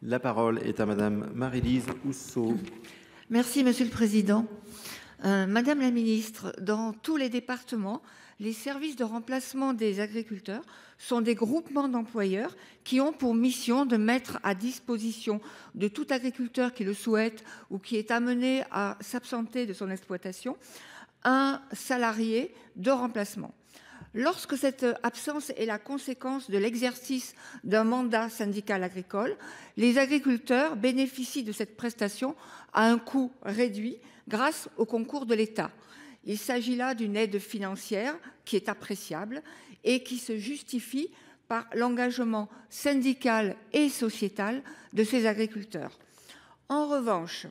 La parole est à Madame Marie-Lise Housseau. Merci, Monsieur le Président. Madame la Ministre, dans tous les départements, les services de remplacement des agriculteurs sont des groupements d'employeurs qui ont pour mission de mettre à disposition de tout agriculteur qui le souhaite ou qui est amené à s'absenter de son exploitation un salarié de remplacement. Lorsque cette absence est la conséquence de l'exercice d'un mandat syndical agricole, les agriculteurs bénéficient de cette prestation à un coût réduit grâce au concours de l'État. Il s'agit là d'une aide financière qui est appréciable et qui se justifie par l'engagement syndical et sociétal de ces agriculteurs. En revanche,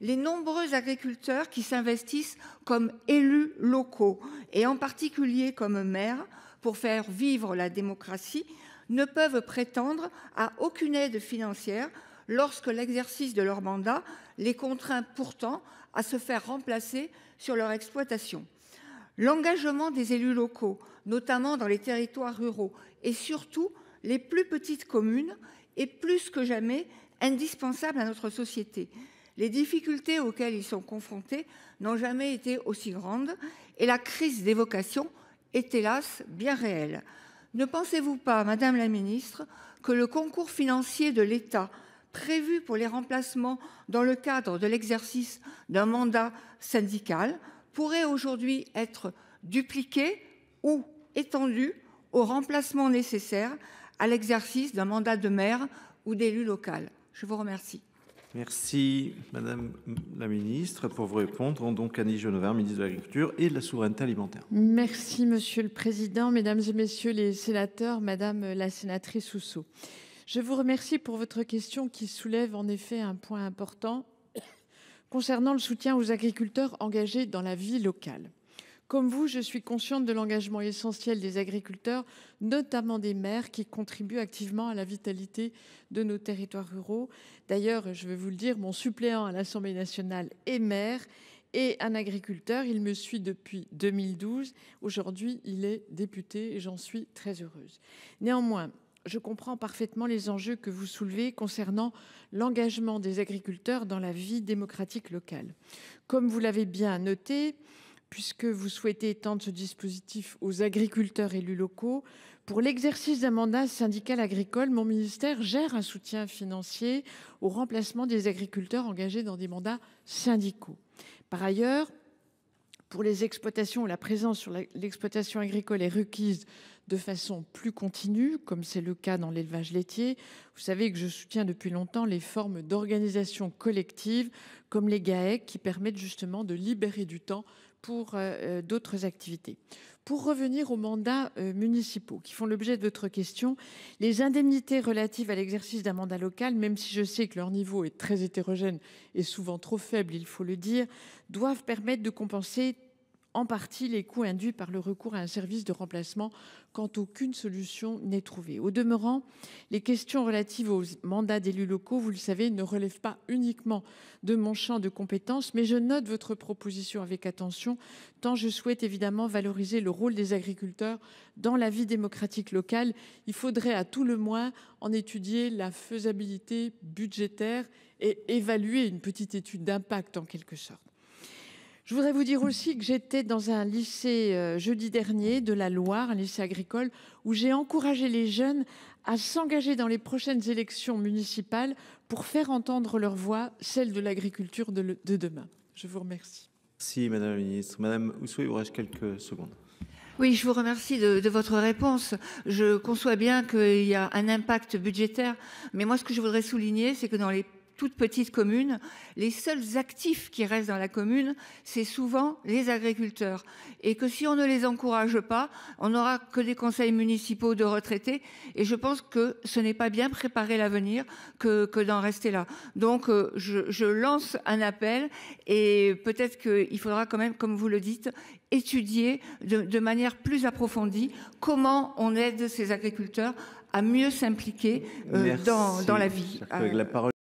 les nombreux agriculteurs qui s'investissent comme élus locaux et en particulier comme maires pour faire vivre la démocratie ne peuvent prétendre à aucune aide financière lorsque l'exercice de leur mandat les contraint pourtant à se faire remplacer sur leur exploitation. L'engagement des élus locaux, notamment dans les territoires ruraux et surtout les plus petites communes, est plus que jamais indispensable à notre société. Les difficultés auxquelles ils sont confrontés n'ont jamais été aussi grandes et la crise des vocations est hélas bien réelle. Ne pensez-vous pas, Madame la Ministre, que le concours financier de l'État prévu pour les remplacements dans le cadre de l'exercice d'un mandat syndical pourrait aujourd'hui être dupliqué ou étendu aux remplacements nécessaires à l'exercice d'un mandat de maire ou d'élu local? Je vous remercie. Merci Madame la Ministre. Pour vous répondre, donc Annie Genevard, ministre de l'Agriculture et de la Souveraineté alimentaire. Merci Monsieur le Président, Mesdames et Messieurs les sénateurs, Madame la sénatrice Housseau. Je vous remercie pour votre question qui soulève en effet un point important concernant le soutien aux agriculteurs engagés dans la vie locale. Comme vous, je suis consciente de l'engagement essentiel des agriculteurs, notamment des maires, qui contribuent activement à la vitalité de nos territoires ruraux. D'ailleurs, je vais vous le dire, mon suppléant à l'Assemblée nationale est maire et un agriculteur. Il me suit depuis 2012. Aujourd'hui, il est député et j'en suis très heureuse. Néanmoins, je comprends parfaitement les enjeux que vous soulevez concernant l'engagement des agriculteurs dans la vie démocratique locale. Comme vous l'avez bien noté, puisque vous souhaitez étendre ce dispositif aux agriculteurs élus locaux, pour l'exercice d'un mandat syndical agricole, mon ministère gère un soutien financier au remplacement des agriculteurs engagés dans des mandats syndicaux. Par ailleurs, pour les exploitations où la présence sur l'exploitation agricole est requise de façon plus continue, comme c'est le cas dans l'élevage laitier, vous savez que je soutiens depuis longtemps les formes d'organisation collective comme les GAEC qui permettent justement de libérer du temps pour d'autres activités. Pour revenir aux mandats municipaux qui font l'objet de votre question, les indemnités relatives à l'exercice d'un mandat local, même si je sais que leur niveau est très hétérogène et souvent trop faible, il faut le dire, doivent permettre de compenser en partie les coûts induits par le recours à un service de remplacement quand aucune solution n'est trouvée. Au demeurant, les questions relatives aux mandats d'élus locaux, vous le savez, ne relèvent pas uniquement de mon champ de compétences, mais je note votre proposition avec attention, tant je souhaite évidemment valoriser le rôle des agriculteurs dans la vie démocratique locale. Il faudrait à tout le moins en étudier la faisabilité budgétaire et évaluer une petite étude d'impact en quelque sorte. Je voudrais vous dire aussi que j'étais dans un lycée jeudi dernier de la Loire, un lycée agricole, où j'ai encouragé les jeunes à s'engager dans les prochaines élections municipales pour faire entendre leur voix, celle de l'agriculture de demain. Je vous remercie. Merci Madame la Ministre. Madame Housseau, il vous reste quelques secondes. Oui, je vous remercie de votre réponse. Je conçois bien qu'il y a un impact budgétaire, mais moi ce que je voudrais souligner, c'est que dans les toutes petites communes, les seuls actifs qui restent dans la commune, c'est souvent les agriculteurs. Et que si on ne les encourage pas, on n'aura que des conseils municipaux de retraités. Et je pense que ce n'est pas bien préparer l'avenir que d'en rester là. Donc, je lance un appel et peut-être qu'il faudra quand même, comme vous le dites, étudier de manière plus approfondie comment on aide ces agriculteurs à mieux s'impliquer dans la vie. La parole